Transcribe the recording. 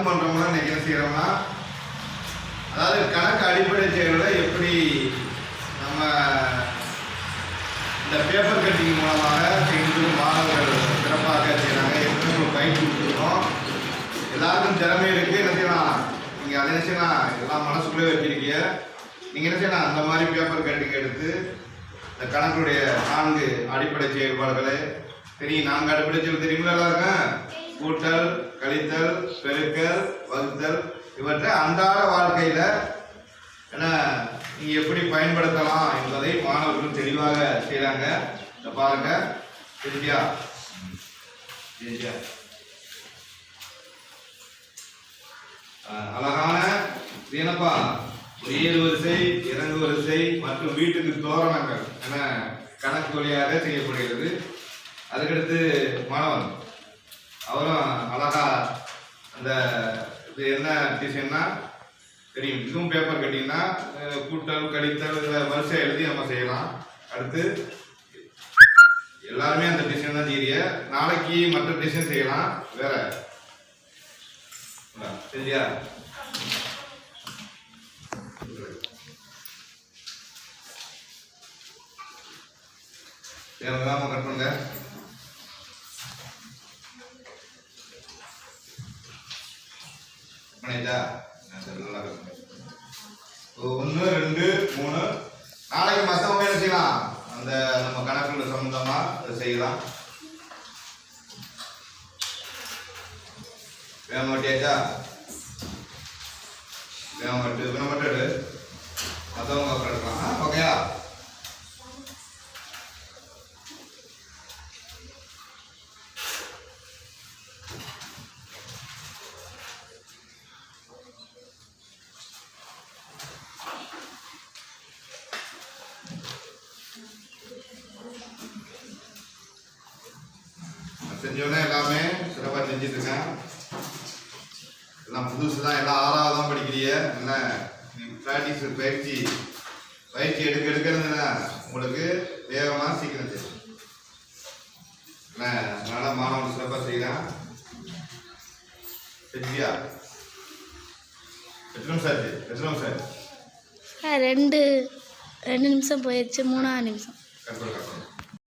மட்டும் பண்ணுறோம்னா இன்னைக்கு என்ன செய்கிறோம்னா, அதாவது கணக்கு அடிப்படை செயல்களை எப்படி நம்ம இந்த பேப்பர் கட்டிங் மூலமாக செய்து மாணவர்கள் சிறப்பாக செய்கிறாங்க. எப்படி ஒரு பயிற்சி கொடுத்துருக்கோம். எல்லாருக்கும் திறமை இருக்குது. என்ன செய்யலாம், நீங்கள் அதை என்ன செய்யலாம், எல்லாம் மனசுக்குள்ளே வச்சிருக்கீங்க. நீங்கள் என்ன செய்யலாம், அந்த மாதிரி பேப்பர் கட்டிங் எடுத்து இந்த கணக்குடைய 4 அடிப்படை செயல்பாடுகளை தெரியும். 4 அடிப்படை செயல் தெரியுங்களா எல்லாருக்கும்? கூட்டல், கழித்தல், பெருக்கல், வகுத்தல், இவற்றை அன்றாட வாழ்க்கையில் என்ன நீங்கள் எப்படி பயன்படுத்தலாம் என்பதை மாணவர்கள் தெளிவாக செய்கிறாங்க. இதை பாருங்க. சரியா? அழகான என்னப்பா, ஏறு வரிசை, இறங்கு வரிசை மற்றும் வீட்டுக்கு தோரணங்கள் என கணக்கு வழியாக செய்யப்படுகிறது. அதுக்கடுத்து மாணவன் அவரும் அழகா அந்த இது என்ன டிசைன்னா தெரியும். இதுவும் பேப்பர் கட்டிங்கன்னா கூட்டல், கழித்தல், வரிசை எழுதி நம்ம செய்யலாம். அடுத்து எல்லாருமே அந்த டிசைன் தான் செய்ய. நாளைக்கு மற்ற டிசைன் செய்யலாம் வேற. சரியா? தேவையில்லாம கட் பண்ணுங்க. பண்ணிட்டா 1 2 3 நாளைக்கு மற்றவங்க என்ன செய்யலாம், அந்த நம்ம கணக்குள்ள சம்பந்தமா அதை செய்யலாம். வேமாட்டியாச்சா? வேமாட்டு வினமட்டு மற்றவங்க அப்புறம் எடுக்கலாம். ஓகேயா? செஞ்சோன்னே எல்லாமே சிறப்பாக செஞ்சுட்டு இருக்கேன். எல்லாம் புதுசு தான், எல்லாம் 6வது தான் படிக்கிறீங்க. என்ன ப்ராக்டிஸ் பயிற்சி எடுக்கிறதுனா உங்களுக்கு வேகமாக சீக்கிரம் செய்யும். என்ன அதனால மாணவன் சிறப்பாக செய்யலாம். சரியா? எத்தனை நிமிஷம் ஆச்சு? எத்தனை நிமிஷம் ஆச்சு? 2 நிமிஷம் போயிடுச்சு. 3ஆவது நிமிஷம். கற்பனை